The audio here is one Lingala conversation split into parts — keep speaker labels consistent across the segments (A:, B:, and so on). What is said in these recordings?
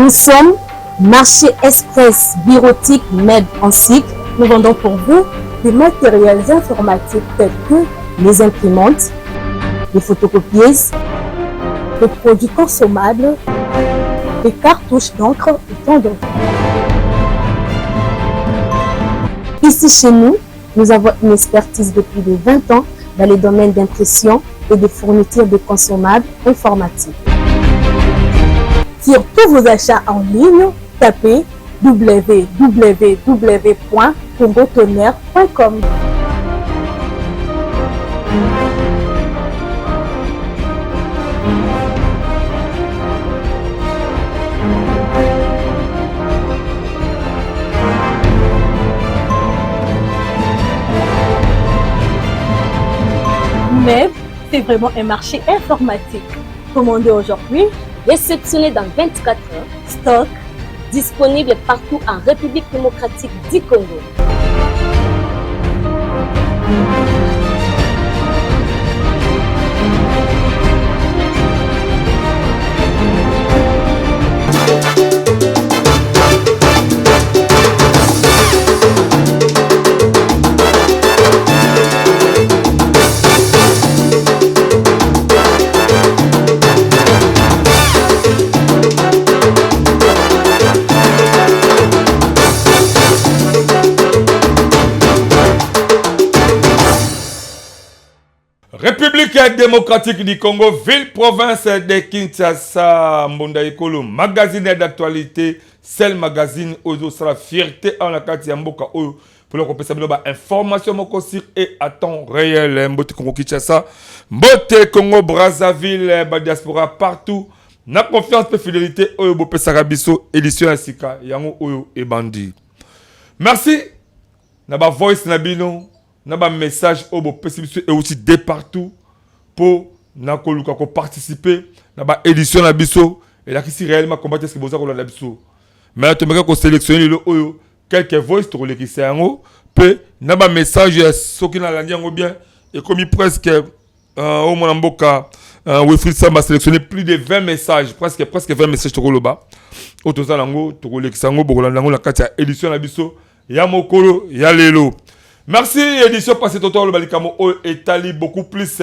A: Nous sommes Marché Express Bureautique MEB en cycle. Nous vendons pour vous des matériels informatiques tels que les imprimantes, les photocopieuses, les produits consommables, les cartouches d'encre et tant d'autres. Ici chez nous, nous avons une expertise de plus de 20 ans dans les domaines d'impression et de fourniture de consommables informatiques. Sur tous vos achats en ligne, tapez www.congotonnerre.com. MEB, c'est vraiment un marché informatique. Commandez aujourd'hui, réceptionné dans 24 heures, stock disponible partout en République démocratique du Congo.
B: République démocratique du Congo, ville-province de Kinshasa, Mbonda Ekolo, magazine d'actualité, seul magazine Ozo sera fierté en la carte Yamboka pour le compétition de information mokosir et à temps réel. Mbote Congo Kinshasa, Mbote Congo Brazzaville, diaspora partout. Na confiance et fidélité Oyo Bope Sarabiso, édition Asika, Yango Oyo et Bandi. Merci. Naba voice Nabino. N'a pas message au beau et aussi de partout pour participer dans la édition de biso et là qui réellement combattre ce que vous avez la biso mais tu me sélectionner le quelques voix pour les qui c'est en haut peut n'a pas message ce qui n'a la bien et comme presque au mon amboka Wilfried Sam a sélectionné plus de 20 messages presque 20 messages sur le bas au total lango to les qui sango bokolango la carte édition de biso ya mokolo ya lelo. Merci, édition passée total le Balikamo Etali beaucoup plus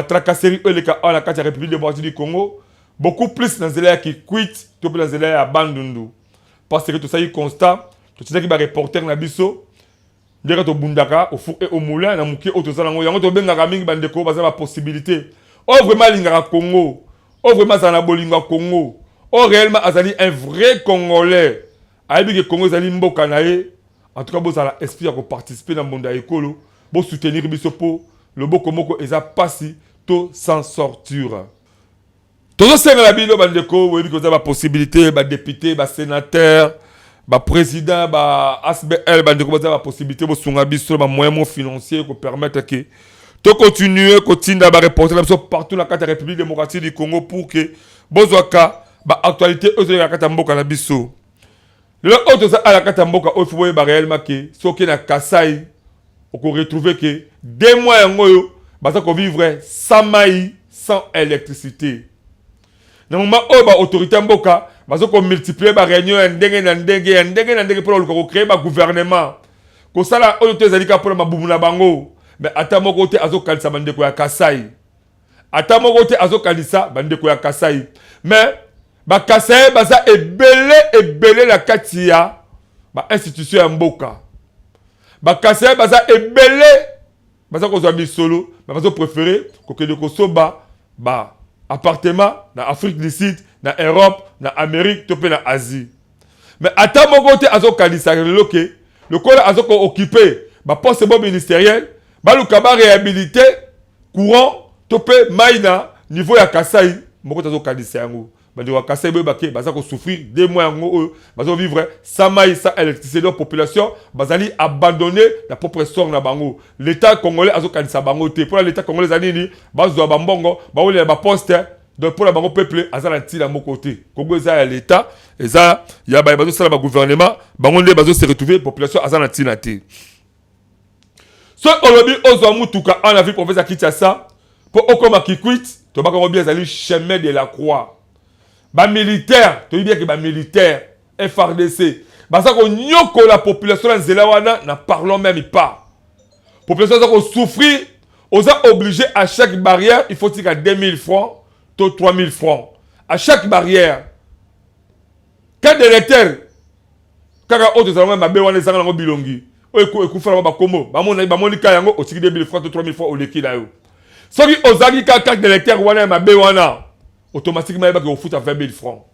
B: tracasserie en la carte de la République démocratique du Congo, beaucoup plus dans les qui quitte, tout dans les à Bandundu. Parce que tout ça est constat, tout ça qui va reporter na biso, dire to bundaka au four et au moulin na muki au tout ça lango yango to benga kaming bandeko baza la possibilité. Oh vraiment lingara Congo, oh vraiment ça na bolinga Congo. Oh réellement azali un vrai Congolais. Aibi que Congo zali mboka nae. En tout cas, vous avez l'esprit de participer dans le monde écolo, pour soutenir Bisopo, le Bokomoko et ça passe tout sans sortir. Tout ça, la ville, vous avez la possibilité, député, sénateur, président, ASBL, vous avez la possibilité de faire des moyens financiers pour permettre que tout continuer, continuer à reporter partout dans la carte de la République démocratique du Congo pour que vous ayez l'actualité de la carte de la Bisso. Le autre à la Katamboka, il faut voir réellement que ce qui est à Kassai, on peut retrouver que 2 mois en Goyo, on vivre sans maïs, sans électricité. Dans le moment où l'autorité Mboka, on multiplie les réunions pour créer un gouvernement. Comme ça, là, on a des pour le Maboumuna Bango. Mais à ta côté, Azo Kalisa Bandeko ya Kassai. À ta côté, Azo Kalisa Bandeko ya Kassai. Mais, Kassai baza ebele la katia institution ya mboka Kassai baza ebele baza ko zwa solo baza préféré ko kende ko soba appartement na Afrique du Sud, na Europe, na Amérique, topé na Asie. Mais ata mokote azo kanisa loke le kola azo ko occuper poste ministériel luka réhabiliter courant topé maina niveau ya Kassai mokote azo kanisa yango. Kassai baza ko souffrir 2 mois baza vivre sans maïs, sans électricité. La population bazali abandonner la propre sort na bango. L'état congolais azo kanisa bango te pour l'état congolais zanini bazwa bambongo baole ba poste donc pour la bango peuple azala tila mo côté Congo za l'état eza ya bazo sala ba gouvernement bango nde bazo se retrouver population azala tina te. So olobi ozwa mutuka en la ville province Kinshasa pour okoma kikwit to ba ko bien zali chemin de la croix. ba militaire, tu dis bien que ba militaire FRDC, baza ko nyoko la population na nzela wana na parlons même pas. Population za ko souffrir, on a obligé à chaque barrière, il faut dire à 2000 francs, 3000 francs. À chaque barrière. Quand des lecteurs, quand autres gens ma bewa les gens bilongi, ekufala ba komo, ba moni ka yango aussi 2000 francs, 3000 francs au leki là yo. Soki ozali ka carte de lecteur wana ma bewa automatiquement il va que fout à 20 000 francs.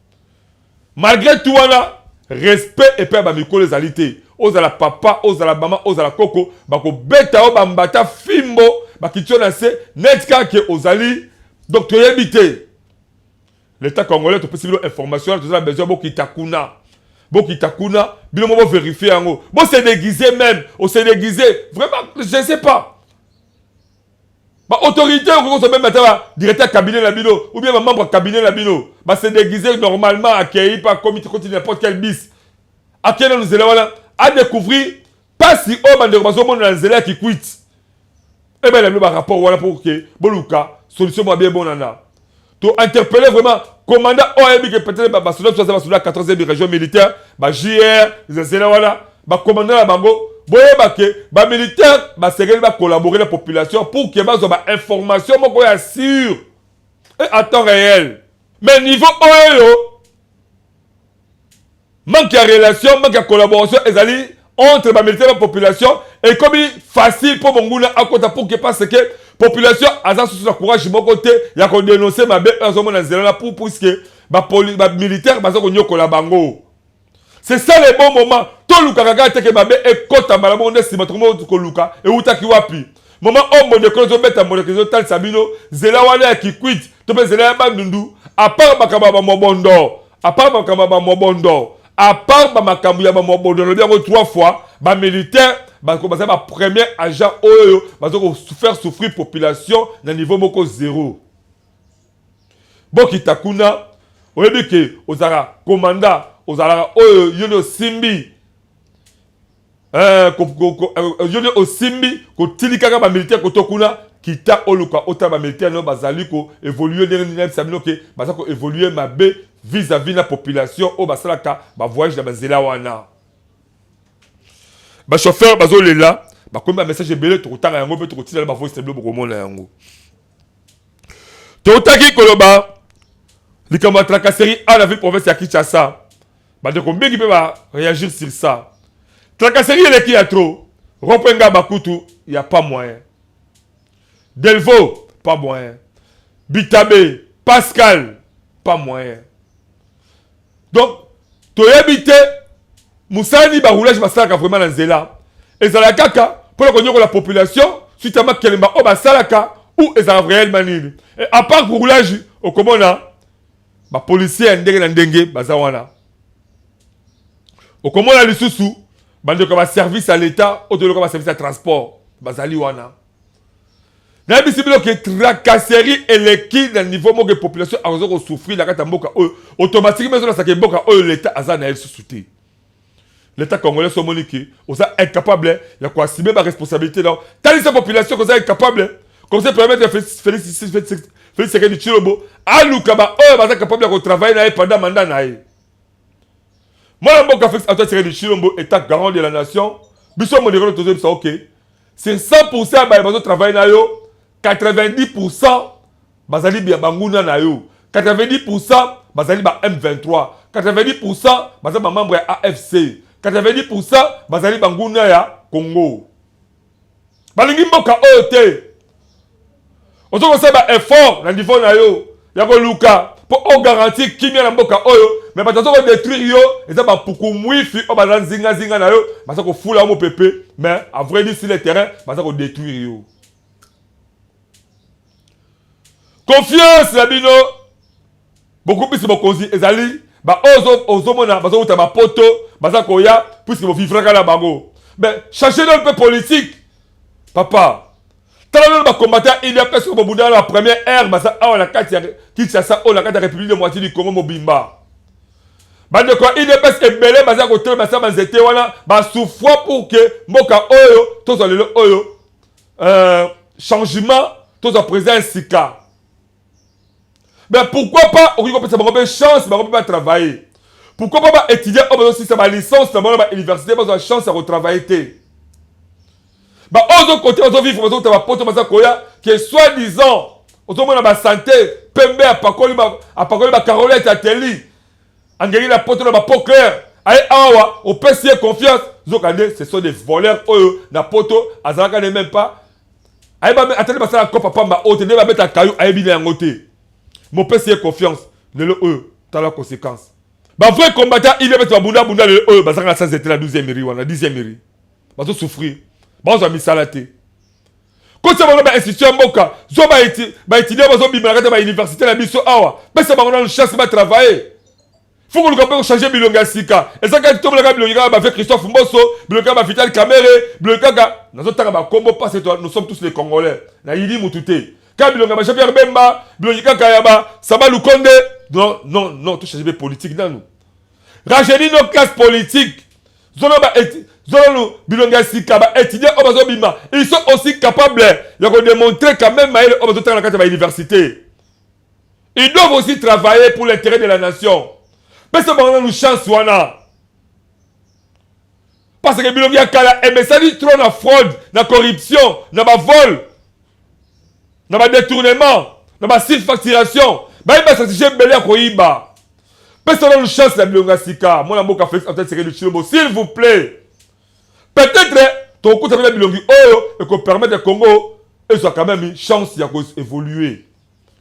B: Malgré tout wana, respect et paix ba mikolo les alités. Ozala papa, ozala maman, ozala koko, ba ko beta o ba mbata fimbo, ba kitona se netka ke ozali donc tu habité. L'État congolais te peut civil information, tu as besoin beaucoup kitakuna, bien on va vérifier en haut. Bon c'est déguisé même, on s'est déguisé, vraiment je ne sais pas. Bah autorité on peut même mettre directeur cabinet la bino ou bien membre cabinet la bino, bah c'est déguisé normalement accueilli par comité continue n'importe quel bis. À quel nous allons là à découvrir pas si on bande de monde dans zéla qui quitte. Eh ben le rapport voilà pour que boluka solution moi bien bon nana. Tu interpeller vraiment commandant OEB qui peut-être bah sur la 14e région militaire bah JR zéla voilà bah commandant la bango boye ba que bah militaire bah c'est va collaborer la population pour que bah information moi quoi assure et à temps réel. Mais niveau OEO manque de relation, manque de collaboration entre les militaires et la population et comme il est facile pour mon à côté pour que parce que la population a sous le courage de mon côté il y a qu'on dénoncer ma belle pour que les militaires bango. C'est ça le bon moment. Tout le kakaga te que ma belle est côté à malamonde si votre mot de luka et où t'as wapi. Moment homme de cause bête à mon tal sabino zela wana qui quitte to be zela bandundu à part makaba mobondo à part makaba mobondo. À part makambu ya mamobondo le bien 3 fois ba militaire ba commencer ba premier agent oyo ba ko faire souffrir population na niveau moko 0. Boki takuna oyebi ke ozara commandant ozara oyo yono simbi yono osimbi ko tilikaka ba militaire ko tokuna kita oluka ota ba militaire no bazali ko évoluer dernier sabino ke baza ko évoluer mabe vis-à-vis la population au basalaka ba voyage na bazela wana ba chauffeur bazo lela ba komba message belé to kutanga yango pe to kutila ba voice table boko mona yango to utaki koloba likamba tracasserie à la ville province ya Kinshasa ba de combien qui peut réagir sur ça tracasserie elle qui a trop Ropenga Bakutu il y a pas moyen Delvaux pas moyen Bitabe Pascal pas moyen. Donc, tu as habité Moussani Baroulage Basalaka vraiment dans Zela. Et Zalakaka, pour la population, suite à ma Kelemba Oba Salaka, ou Ezala réellement nini. Et à part Baroulage, au Komona, les policiers Ndenge Bazawana. Au Komona, les sous-sous, comme service à l'État, ou de service à transport, Bazaliwana. Na bisibilo que tracasserie et l'équipe dans le niveau de la population a raison de souffrir la carte mboka automatiquement ça que mboka l'état azana elle sous-souté. L'état congolais sont moniqués, on est incapable il y a quoi assumer ma responsabilité là. Telle cette population qu'on est incapable comme ça permettre de Félix Sekedi Tshilombo à Lukaba va être capable de travailler pendant mandat naï. Moi mboka Félix Antoine Sekedi Tshilombo état garant de la nation, biso mo dire tout ça OK. C'est 100% ba bazo travailler na yo. 90% bazali bia banguna na yo 90% bazali ba M23 90% bazali ba membre ya AFC 90% bazali banguna ya Congo balingi mboka oyo te ozo ko seba effort na niveau na yo ya ko luka pour on garantir kimia na mboka oyo mais batazo ko détruire yo eza ba puku mwifi o bazali zinga na yo baza ko fula mo pepe mais à vrai dire sur le terrain baza ko détruire yo. Confiance la bino beaucoup plus bokozi ezali ba ozo mona bazo uta ba poto baza koya puisque bo vivre kala bango ben chercher dans le peu politique papa tala ba combattant il y a presque bo buda la première ère baza a la carte qui ça o la carte République de moitié du Congo mobimba ba de quoi il y a presque belé baza ko tele baza banzete wana ba souffre pour que mboka oyo to za lelo oyo changement to za président sika. Mais pourquoi pas, on peut avoir une chance, on peut pas travailler. Pourquoi pas étudier, on peut aussi avoir une licence, on peut l'université, on a une chance à retravailler. Bah, autre côté, on vit, on va porter ma sacoya, qui est soi-disant, on a ma santé, pembe, à Pakoli, ma Carolette, à Teli, en gagner la porte de ma peau claire. Allez, awa, on peut s'y confiance. Ce sont des voleurs, eux, na poto, azalaka ne même pas. Allez, attendez, ça la copa pamba, on te va mettre un caillou, allez, bien en côté. Mon peut s'y confiance, de eux, t'as la conséquence. Bah, vrai combattant, il est mettre ma bunda, de eux, bah, ça va être la 12e mairie, la 10e mairie. Bah, ça souffrir. Bah, on a mis ça la tête. Quand ça va institution mboka, zo ba étudier ba zo bimaka ba université la biso awa. Mais ça va on a une chance de travailler. Faut que nous changer bilonga sika. Et ça quand tout le bilonga ba fait Christophe Mbosso, bilonga ba Vital Kamere, bilonga na zo tanga ba combo passe toi, nous sommes tous les Congolais. Na yidi mutute. Quand bilonga ba Jean-Pierre Bemba, bilonga Kayaba, Saba Lukonde, non, tout changer politique dans nous. Rajeuni nos classes politiques. Ils sont aussi capables de démontrer quand même l'université. Ils doivent aussi travailler pour l'intérêt de la nation. Mais c'est vraiment une chance. Parce que Bilongia Kala, mais ça dit trop de fraude, de corruption, de vol, de détournement, de surfacturation. Mais ça c'est belé à Koiba. Mais ça donne une chance la Bilonga Sika. Mon amour café en tête de Chilobo, s'il vous plaît. Peut-être ton coup de la Bilongi et qu'on permette au Congo et ça a quand même une chance d'évoluer.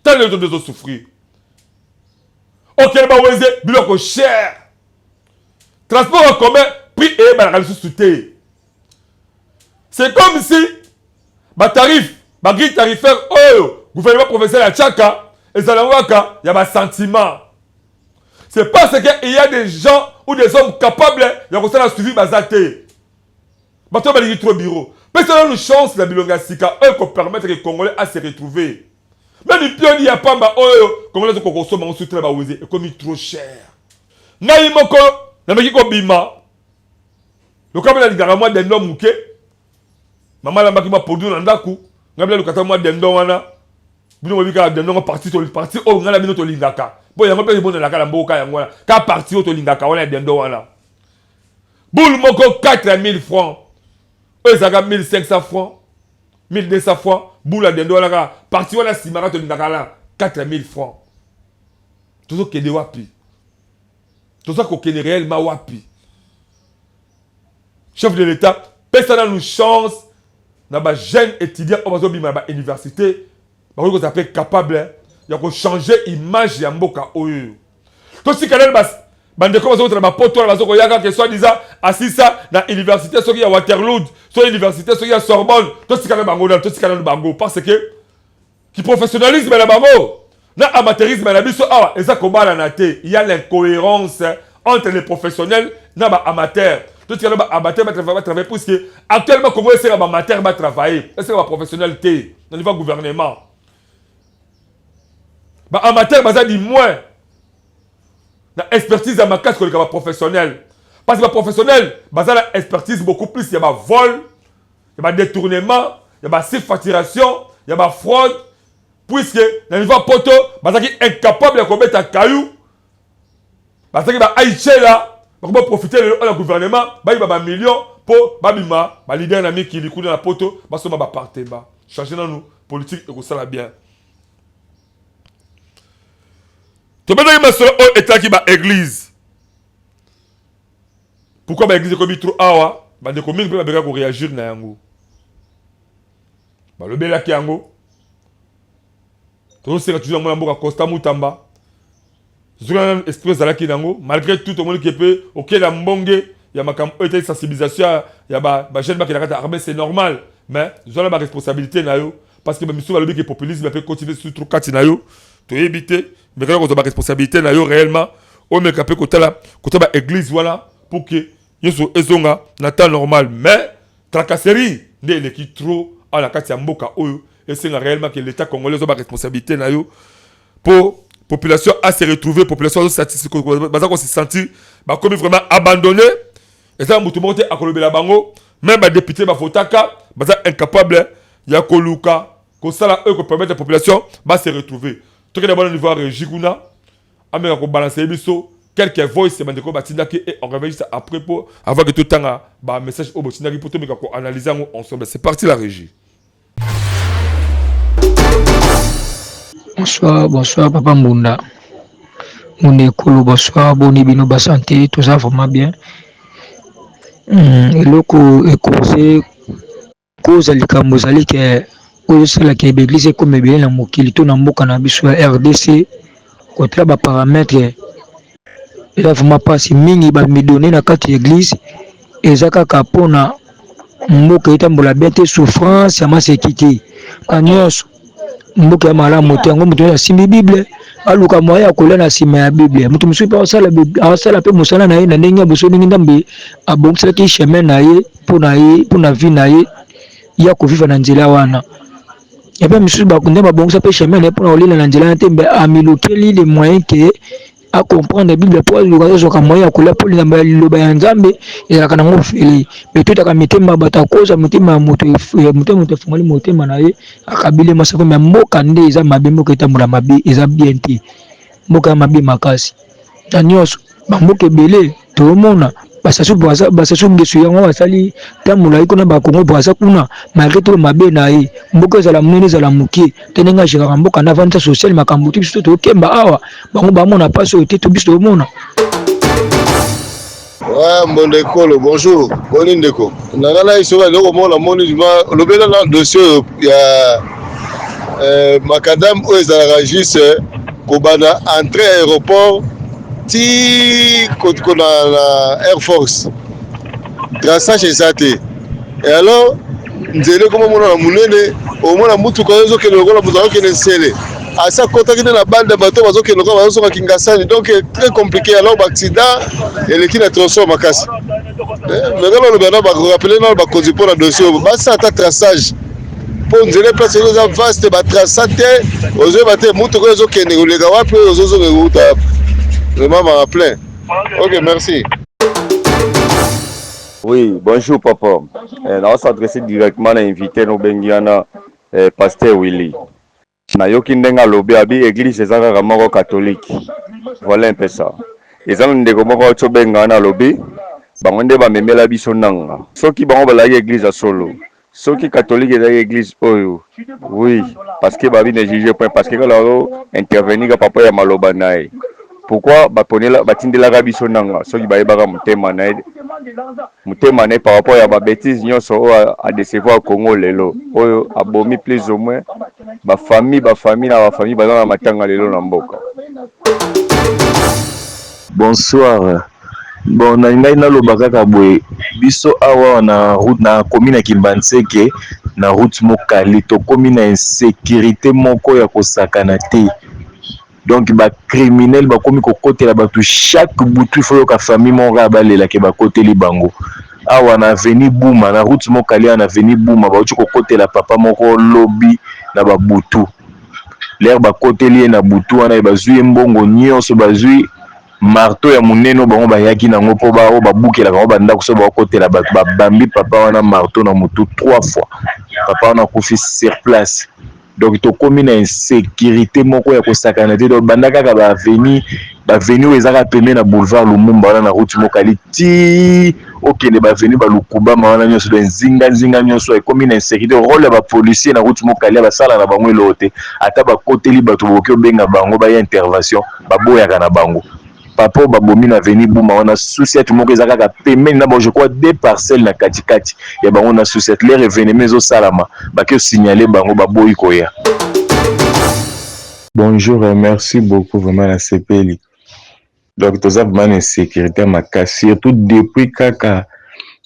B: Tant les autres ont souffrir. Ok, bah ouais, Bilongo cher. Transport en commun, prix et bah sous-souté. C'est comme si ma tarif, ma grille tarifaire, gouvernement professionnel à Tchaka et Zalawaka, il y a un sentiment. C'est parce qu'il y a des gens ou des hommes capables de suivre Bazaté. Bateau va trop bureau. Mais ça donne une chance la Bilonga Sika, eux, qu'on permette les Congolais à se retrouver. Même les pions, il n'y a pas de Congolais qui consomment en soutien et comme il est trop cher. Naïmoko, Nameki Bima. Le caméra dit à moi d'un homme mouké. Maman l'a m'a produit dans Daku. N'a le kata moi d'un homme wana. Bino mobika d'un homme parti au ngala bino to lingaka. Bon, il y a un peu de bon dans la calamboka yangwana. Ka parti au to lingaka wana d'un homme wana. Boule moko 4000 francs. Eux, ça a 1500 francs, 1200 francs. Boula de dollars, parti on a simara to lingakala 4000 francs. Tout ça qui est de wapi. Tout ça qui est réellement wapi. Chef de l'État, personne n'a une chance. Dans les jeunes étudiants au Bazo Bima université, vous êtes capable de changer l'image de Mboka Oyo. Tout ce qui est bande comme ça ma poto la bazoko yaka que soit disant assis ça dans l'université soit à Waterloo soit l'université soit à Sorbonne tout ce qui est bango tout ce qui est bango parce que qui professionnalisme la bango na amateurisme la biso ah et ça combat la naté il y a l'incohérence entre les professionnels na ba amateurs tout ce qui est amateur va travailler parce que actuellement comment c'est ba amateur va travailler est-ce que ba professionnalité au niveau gouvernement ba amateur ba ça dit moins la expertise à ma casse que le professionnel. Parce que le professionnel, la expertise beaucoup plus. Il y a vol, il y a détournement, il y a surfacturation, il y a fraude. Puisque dans le niveau poto, il est incapable de commettre un caillou. Parce qu'il va haïcher là, pour profiter du gouvernement, il y a un million pour le leader ami qui est dans la poto, il va partir. Changer dans nous, politique et ça va bien. Tu peux dire que l'État qui est l'église. Pourquoi l'église est comme trop awa? Les communes peuvent réagir na yango. Le bel qui yango. Tu sais toujours mon Costa Mutamba. Zoulana express ala ki nango. Malgré tout le monde qui peut OK la mbonge, il y a ma sensibilisation, il y a ba jeune qui la armée c'est normal, mais zoulana ba responsabilité na yo parce que même si le populisme peut continuer sur trop kati na yo, tu éviter. Mais quand on a la responsabilité réellement, on met capé côté là, côté ba église voilà pour que yeso ezonga na temps normal mais tracasserie né les qui trop à la carte mboka oyo et c'est réellement que l'état congolais a la responsabilité na yo pour population à se retrouver population statistique baza ko se sentir ba comme vraiment abandonné et ça mutu monte à kolobela bango même ba député ba fotaka baza incapable ya koluka ko sala eux ko permettre la population va se retrouver. Tout d'abord, on va Jiguna. On va balancer biso. Quelques voix, c'est maintenant et on réveille ça après pour avant que tout le temps un message au Botindaki pour tout le monde analyser ensemble. C'est parti la régie.
C: Bonsoir Papa Mbunda. Mon école, bonsoir, boni bino ba santé, tout ça vraiment bien. Et le conseil cause likambo zali ke oyo sala ke l'église comme bien na mokili to na mboka na biso ya RDC contre ba paramètres et là vraiment pas si mingi ba mi donner na kati église ezaka kapona mboka etambola bien te souffrance ya masekiti anyos mboka ya malamu te ngo mutu ya simbi bible aluka moya ya kolela na sima ya bible mutu musu pa osala pe musala na ye na ndenge boso ndenge ndambe abongisa ki chemin na ye pona vie na ye ya koviva na nzela wana et puis musu ba kunde babongisa pe chemin na pona olela na nzela tembe amilukeli les moyens que à comprendre la Bible pour l'occasion comme moyen ko la pour liloba ya Nzambe ezalaka nango feli mais tout aka mitema bata koza mitema moto fungoli motema na ye akabile masako mais mboka nde eza mabe mboka etambola mabe eza bien te mboka mabe makasi na nyonso bamboka ebele tomona basasu ngesu yango basali tambola iko na bakongo basa kuna malgré tout mabe na ye mboka ezala munene ezala mukie tenenga shikaka mboka na vanta social makambo tu biso tokemba awa bango bamona pasi oyo te to biso tomona.
D: Ouais, mon école, bonjour, bon indéco. Nagala iso ba loko mona moni dima lobela na dossier ya macadam o ezala juste kobana entrée aéroport ti kona na Air Force. Traçage ezate. Et alors nzele comme mona munene au mona mutu ko zo ke lokola mutu ko ne sele. Asa kota kine na bande bateau bazo ke lokola bazo ka Kingasani donc très compliqué alors accident et l'équipe est trop makasi. Mais quand le bana ba rappeler na ba cause pour la dossier ba ça ta traçage. Pour nzele place zo vaste ba traçate ozo bate mutu ko zo ke ne olega wapi ozo zo nguta. Vraiment m'a rappelé. OK, merci.
E: Oui, bonjour papa. On va s'adresser directement à l'invité nos bengiana pasteur Willy. Na yoki ndenga lobi abi église ezaka moko catholique. Voilà un peu ça. Ezana ndeko moko to bengana lobi bango nde ba memela biso nanga. Soki bango balaki église à solo. Soki catholique ezaka église oyo. Oui, parce que babi ne juge point parce que là intervenir papa ya maloba nae. Pourquoi batindela biso nanga soki bayebaka mutema na par rapport à ba bêtise nyonso a décevoir Congo lelo oyo abomi plus ou moins ba famille na ba famille bazana matanga lelo na mboka.
F: Bonsoir. Bon na ngai na lobaka ka boye biso awa na route na commune ya Kimbanseke na route Mokali to commune insécurité moko ya kosakana te. Donc ba criminel ba komi ko kotela batu chaque butu faut ka famille mon rabalela ke ba koteli bango awa na avenue Bouma na route Mokali na avenue Bouma ba uti ko kotela papa moko lobby na ba butu l'air ba koteli na butu wana ba zui mbongo nyonso ba zui marteau ya muneno bango ba yaki nango po ba o ba bukela ka ba ndako so ba kotela ba bambi papa wana marteau na mutu 3 fois papa wana kufi sur place. Donc to commune insécurité moko ya kosakana te donc bandaka ka ba avenue ezaka pembe na boulevard Lumumba wana na route Mokali ti okende ba avenue ba Lukuba wana nyonso de nzinga nyonso e commune insécurité rôle ba policier na route Mokali ba sala na bango elote ata ba koteli bato boki obenga bango ba ya intervention ba boyaka na bango papa babomi na avenue Bouma wana souciette moko ezaka ka pembe na bon je crois 2 parcelles na katikati ya bango na souciette les événements zo salama ba ke signaler bango ba boyi koya.
G: Bonjour et merci beaucoup vraiment la CPL. Donc tous vraiment en sécurité makasi surtout depuis kaka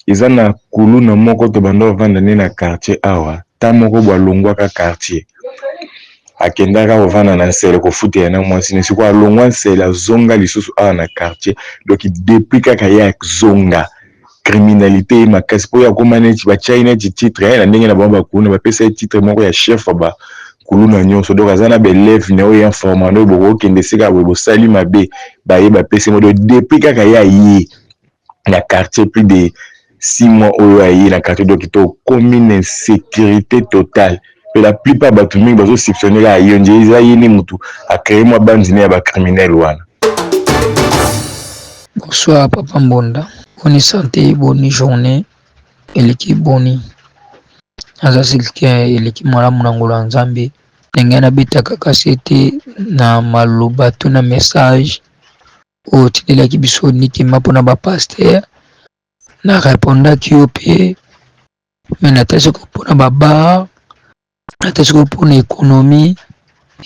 G: ezana kulu na moko to bando vanda na quartier awa ta moko ba longwa ka quartier akendaka ovana na nsele kofuta na mwasi ne siko alongwa nsele zonga lisusu awa na quartier donc depuis kaka ya zonga criminalité makasi po ya komaneti ba China titre na ndenge na bamba kuna ba pesa titre moko ya chef ba kuluna nyonso donc azana be lève ne o informando boko kende sika bo sali mabe ba ye ba pesa mo depuis kaka ya yi na quartier plus de 6 mois oyo ayi na quartier donc to commune sécurité totale pe la plupart bato mingi bazosoupçonne ka yo nje eza ye ni mutu acrée mwa bandi ne ya bacriminel wana.
C: Bonsoir Papa Mbonda, bonne santé, bonne journée, eleki boni. Aza silike eleki malamu na ngolo nzambe. Ndenge nabetaka kasete na maloba to na message o tinelaki biso nikima mpona bapaster na répondaki yo mpe me natasi ko mpona babar, natasi ko mpona ekonomi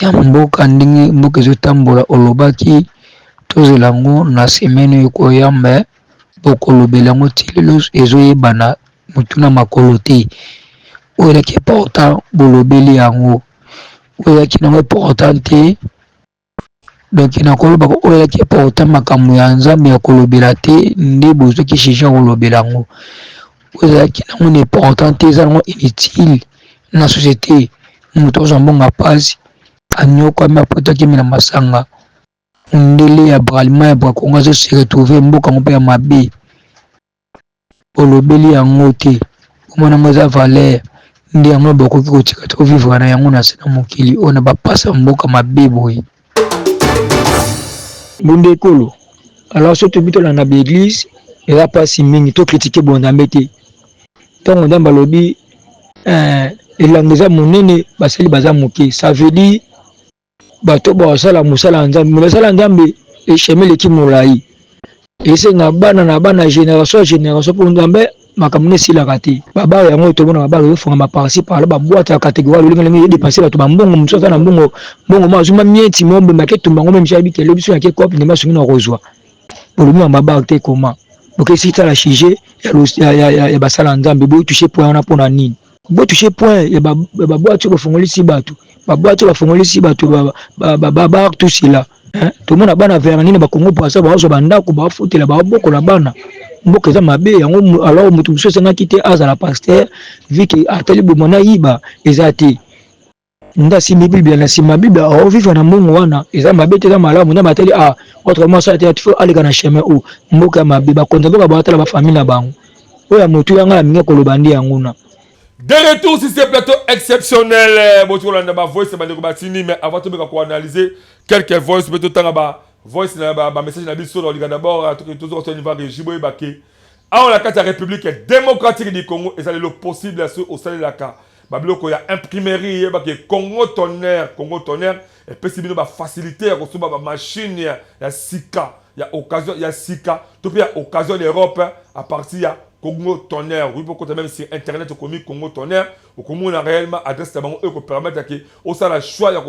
C: ya mboka ndenge mboka ezotambola olobaki tozela yango na semaine oyo koyamba bokolobela yango ti lelo ezoyebana motu na makolo te oyo elaki important bolobeli yango oyo elaki nango important te donc nakoloba oyo elaki important makambo ya nzambe ya kolobela te nde bozwaki chigen kolobela yango oyo ezalaki nango na important te eza nango inutile na société moto ozwa mbongo mpasi anyokwami apotaki na masanga ndele ya bralima ya brakongo azose retrouve mboka ngo mpe ya mabe olobeli yango te omona yango eza valeur nde yango bakoki kotika to vivre na yango na se na mokili oyo na bapasa mboka mabe boye bonde ekolo alors so tobi tolanda baeglise eza mpasi mingi to kritike bondambe te ntango nzambe alobi elanga eza monene basali baza moke ça veut dire bato basala mosala ya nzambe mosala ya nzambe echeme eleki molai esenga bana na bana génération mpo nzambe makambo nesilaka te babare yango tomona babare ezofungama parci parla babwate ya catégorie lolinga edepanse bato bambongo mosusu aza na mbongo mo azuma mieti mombe make tumbango me misala bikelo biso yake cope ndema songi na kozwa bolobi na babare te koma bokesi tala sujet ya basala nzambe boyitouche point wana mpona nini boyitouche point ya babwate oyo bafungolisi bato babwate oyo bafungolisi bato babare tout cela tomona bana vera nini bakongo mpasa bazwa bandako bafutela babokola bana mboka eza mabe yango alors moto mosusu esengaki te azala paster vike atali bomona yiba eza te nda simi biblia na nsima biblia aovivre na mbongo wana eza mabe te eza malamu nda matali autrement ça te faut aleka na chemin o mboka mabe bakonza mboka batala bafamille na bango oyo motu yanga na mingi koloba ndi yango na.
B: De retour sur ce plateau exceptionnel, Botoulanda ba voice bandeko batini, mais avant de me analyser quelques voices, peut-être tanga ba voice na ba message na biso dans le d'abord tout au niveau régime baké. Ah la carte de la République démocratique du Congo et ça le possible au sein de la carte. Babiloko ya imprimerie baké Congo tonnerre et puis c'est ba faciliter recevoir ba machine ya sika, ya occasion ya sika, tout puis occasion d'Europe à partir ya Congo tonnerre, oui, pourquoi même sur internet, au Congo tonnerre, au Congo a réellement adresse à banque, qui permettre que, au sein la choix, il y a que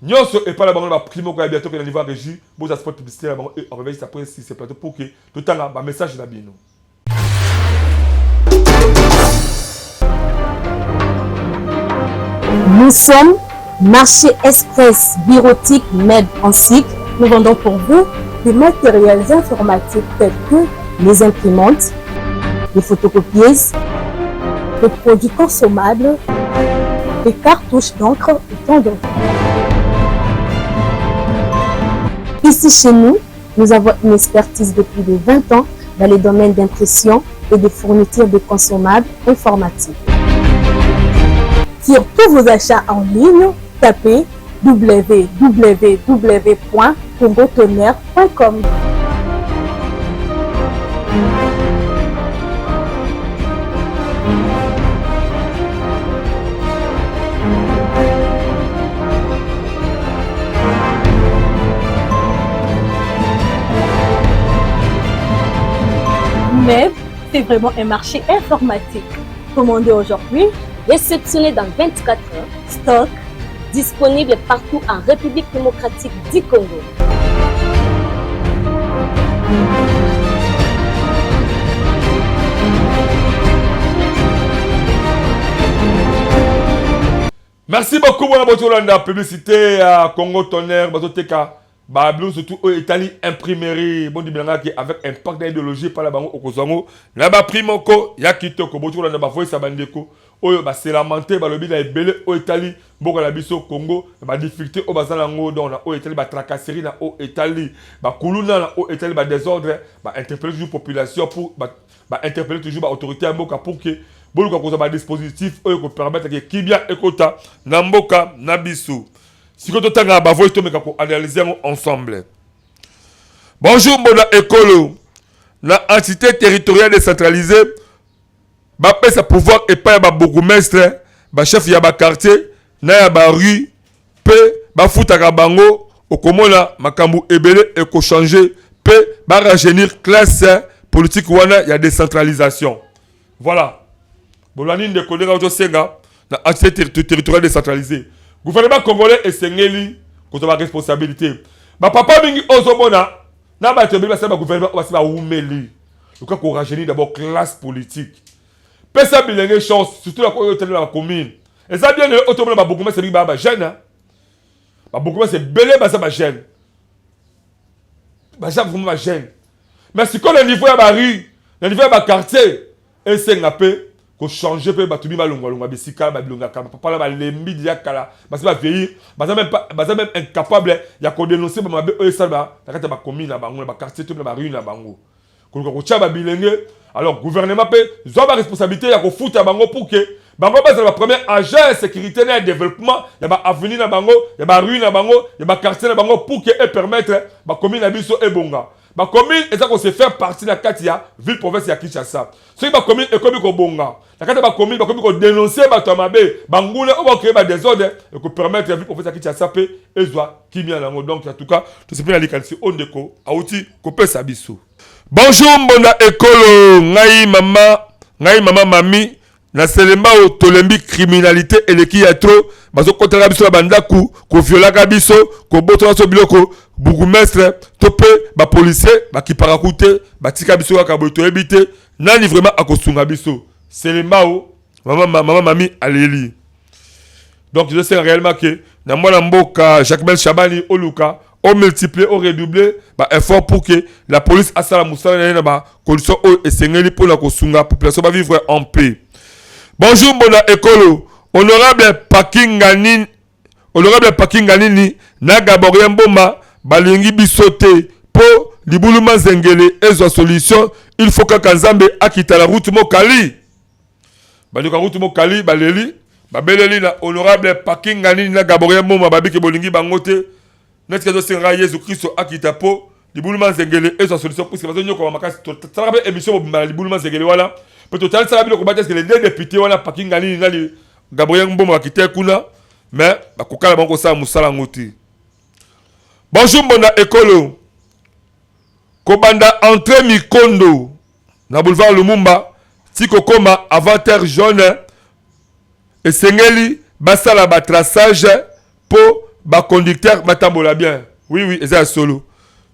B: Nyonso et pas la banque, la primo, qui a bientôt que le niveau régie, vous avez spot publicité, la banque, on réveille ça après si c'est plateau pour que tout le temps là, message là, bien.
A: Nous sommes Marché Express Bureautique Med en cycle. Nous vendons pour vous des matériels informatiques tels que les imprimantes, les photocopieuses, les produits consommables, les cartouches d'encre et tant d'autres. Ici chez nous, nous avons une expertise de plus de 20 ans dans les domaines d'impression et de fourniture de consommables informatiques. Pour tous vos achats en ligne, tapez www.congotonnerre.com. Mais c'est vraiment un marché informatique. Commandez aujourd'hui, réceptionné dans 24 heures, stock disponible partout en République démocratique du Congo.
B: Merci beaucoup pour la Botoulanda publicité à Congo Tonnerre, Bazoteka. Bablou surtout au Italie imprimerie bon dibilanga qui avec impact d'idéologie par la bango okozango na ba primoko ya kitoko botola na ba voice bandeko oyo ba se lamenté ba lobi na ebele au Italie boko la biso Congo ba difficulté au bazala ngo donc na au Italie ba tracasserie na au Italie ba kuluna na au Italie ba désordre ba interpeller toujours population pour ba interpeller toujours ba autorité mboka pour que boluka koza ba dispositif oyo ko permettre que kibia ekota na mboka na biso. Siko totanga ba voix to meka ko analyser ensemble. Bonjour mbona ekolo. La entité territoriale décentralisée ba pesa pouvoir et pas ba bourgmestre, ba chef ya ba quartier, na ya ba rue, pe ba futaka bango okomona makambu ebele et ko changer, pe ba rajeunir classe politique wana ya décentralisation. Voilà. Bolani de kolera oto senga na entité territoriale décentralisée. Gouvernement congolais et sengeli ko to ba responsabilité. Ba papa mingi ozomona na ba tebeli ba seba gouvernement ba seba umeli. Luka ko rajeunir d'abord classe politique. Pesa bilenge chance surtout la commune. Et ça bien le automobile ba beaucoup c'est ba jeune. Ba beaucoup c'est belé ba ça ba jeune. Ba ça vraiment ba jeune. Mais si quand le niveau ya ba rue, le niveau ya ba quartier et c'est ngapé ko changer pe ba tubi ba longa bisika ba longa kala papa la ba lembi dia kala ba ça va vieillir ba ça même incapable ya ko dénoncer ba mabe e ça ba ta kata ba commune na bango ba quartier tout ba rue na bango. Ko ko tchaba bilenge. Alors, gouvernement peut avoir la responsabilité de foutre à Bango pour que Bango c'est le premier agent de sécurité et de développement. Il y a avenue à Bango, il y a rue à Bango, il y a quartier à Bango pour que permettre la commune à Bisso et Bonga. La commune est ça qu'on se fait partie de la Katia, ville province de Kinshasa. Si la commune est comme Bonga, la commune qu'on dénoncer Batomabé, Bangoule, on va créer des désordres et qu'on permettre la ville province de Kinshasa et soit qui vient là. Donc, en tout cas, tout ce qui est à l'école, on déco, à outil, qu'on peut s'abisser. Bonjour mbona ekolo ngai mama mami na selema o tolembi criminalité eleki ya trop bazo kotela biso bandaku ko violaka biso ko botola so biloko bourgmestre topé ba policier ba kiparakute ba tika biso ka boto ebité nani vraiment akosunga biso selema o mama mami aleli. Donc je sais réellement que na mwana mboka Jacques Chabani Oluka on multiplie, on redouble effort pour que la police a sa moussala na ba condition et sengeli pour la kosunga population va vivre en paix. Bonjour bona ekolo, honorable Pakinganini na Gaborien Mboma balingi bisote po libuluma zengele ezo solution, il faut que Kanzambe akita la route mokali. Baluka route mokali baleli, babeleli na honorable Pakinganini na Gaborien Mboma babiki bolingi bangote. N'est-ce que c'est un Jésus Christ akita po libuluma zengele et sa solution pour que bazo nyoko makasi to travailler émission libuluma zengele wala peut total ça bilo kobatès que les deux députés wala Pakingani na li Gabriel Mboma akita kuna mais bakokala bango sa musala ngoti. Bonjour mbona ekolo kobanda entrée Mikondo na boulevard Lumumba tiko koma avant terre jaune et sengeli basala ba traçage po ba conducteur batambola bien. Oui, c'est solo.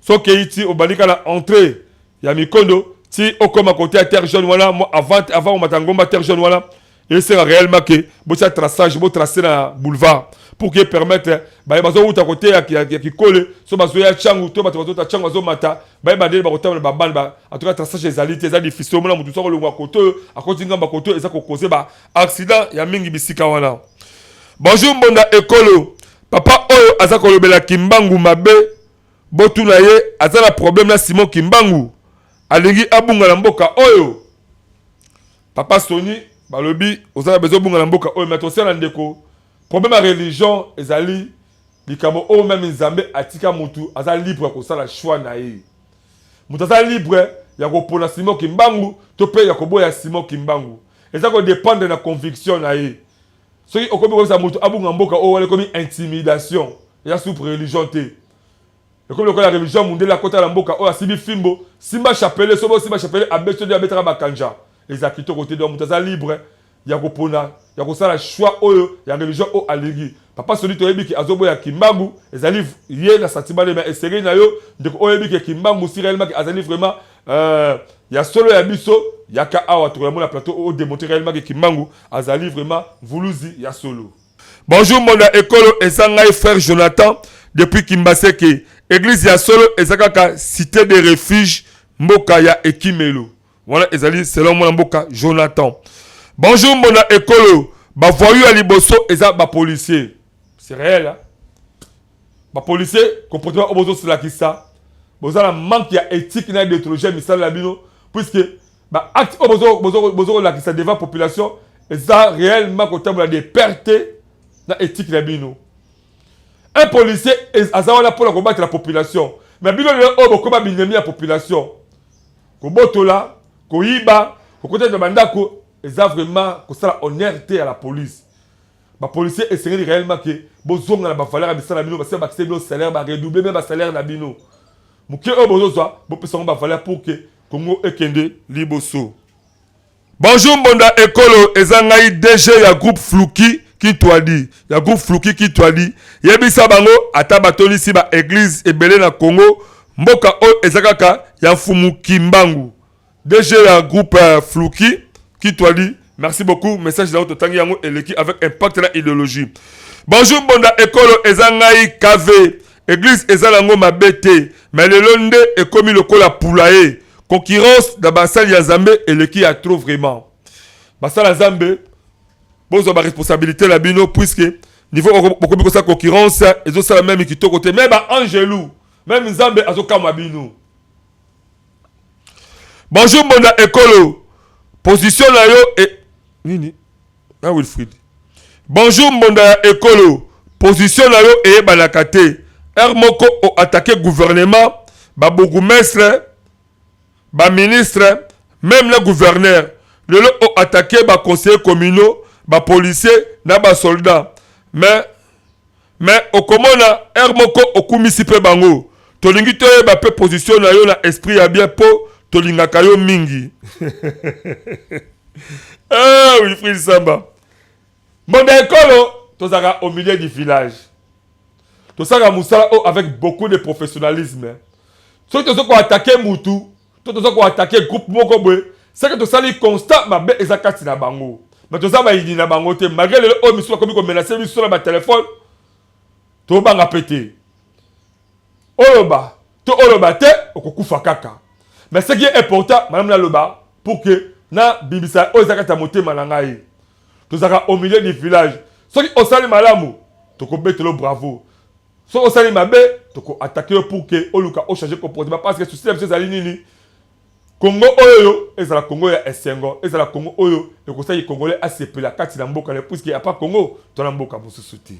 B: So que ici au balika la entrée ya Mikondo, si au comme à côté à terre jaune voilà, moi avant matangomba terre jaune voilà, et c'est réellement que bon ça traçage, bon tracer na boulevard pour que permettre ba bazo ou à côté qui colle, so bazo ya changu to bazo ta changu bazo mata, ba dé ba côté ba ban ba en tout cas traçage les alités, les difficile moi mutu so lo côté, à côté ngamba côté et ça ko causer ba accident ya mingi bisika wana. Bonjour mbonda ekolo. Papa oyo aza kolobela Kimbangu mabe botuna ye azala problème na Simon Kimbangu alingi abunga na mboka oyo. Papa Soni balobi ozala bezo bunga na mboka oyo mais tosala ndeko problème ya religion ezali likambo oyo même Nzambe atika mutu aza libre ko sala choix na ye. Mutu aza libre ya ko pona Simon Kimbangu to pe ya ko boya Simon Kimbangu. Eza ko dépendre na conviction na ye. Ce qui est comme ça, abunga mboka o wale comme intimidation. Il y a sous religion té. Et comme la religion mondiale la côté la mboka o asibi fimbo, simba chapelle, sobo simba chapelle abeto de abetra bakanja. Les akito côté de mutaza libre, ya ko pona, ya ko sala choix o ya religion o aligi. Papa soli to yebi ki azobo ya Kimbangu, ezali yé na sentiment mais essayé na yo de o yebi ki Kimbangu si réellement ki azali vraiment ya solo ya biso yaka awa to la plateau o démontrer réellement que Kimbangu azali vraiment vouluzi ya solo. Bonjour mon ekolo esangai frère Jonathan depuis Kimbaseke église ya solo ezakaka cité de refuge mboka ya Ekimelo. Voilà ezali selon mon mboka Jonathan. Bonjour mon ekolo ba voyou ya liboso eza ba policier. C'est réel hein. Ba policier comportement obozo sur la kissa. Bozala manque ya éthique na détrogène misala labino puisque bah acte bozo la qui ça devant population et ça réellement côté des pertes na éthique la bino. Un policier a là pour combattre la population. Mais bino le o combat binemi la population. Ko botola, ko yiba, ko côté de bandako, ça vraiment ko ça honnêteté à la police. Ba policier essayer réellement que bozonga na ba valeur ba sala bino ba ba c'est salaire ba redoubler même ba salaire na bino. Muke o bozo so bo pesa ba valeur pour que Congo ekende liboso. Bonjour Mbonda Ekolo ezangai DG ya groupe Flouki qui toi dit. Ya groupe Flouki qui toi dit. Yebisa bango ata batoli si ba église ebele na Congo mboka o ezakaka ya Fumu Kimbangu. DG ya groupe Flouki qui toi dit. Merci beaucoup. Message dans votre tangi yango eleki avec impact na idéologie. Bonjour Mbonda Ekolo ezangai KV. Église ezalango mabete mais le londe est comme le kola poulaye. Concurrence dans Bassal Yazambe et le qui a trop vraiment. Bassal Yazambe, bon, ça responsabilité la bino, puisque niveau beaucoup de sa concurrence, ils ont ça la même qui côté. Même Angelou, même Zambe, ils ont comme bino. Bonjour, Mona Ekolo. Position là yo et. Nini? Ah, Wilfried. Bonjour, Mona Ekolo. Position là yo et Banakate. Hermoko a attaqué gouvernement, Babougou-Mestre. Ba ministre, même le gouverneur, le ont attaqué ba conseillers communaux, ba policiers, na ba soldats. Mais au commona, Hermoko okumisi pe bango. Tolingi to ba pe position na yo na esprit ya bien po, tolinga kayo mingi. Ah oui, frère Samba. Mon école, tozaka au milieu du village. Tozaka musala avec beaucoup de professionnalisme. Ceux qui ont attaqué Moutou, tout ça qu'on attaquer groupe moko boy c'est que tout ça li constat ma be ezakati na bango mais tout ça ba yidi na bango te malgré le homme soit comme menacer lui sur le téléphone to banga pété oloba to oloba te okokufa kaka mais ce qui est important madame la loba pour que na bibisa ozakata motema na ngai tout ça au milieu du village ceux qui osali malamu to ko betelo bravo so osali mabe to ko attaquer pour que oluka o changer comportement parce que souci c'est ali nini Congo oyo ezala Congo ya esengo ezala Congo oyo ekosaki congolais asepela kati na mboka le puisque y a pas Congo to na mboka mosusu te.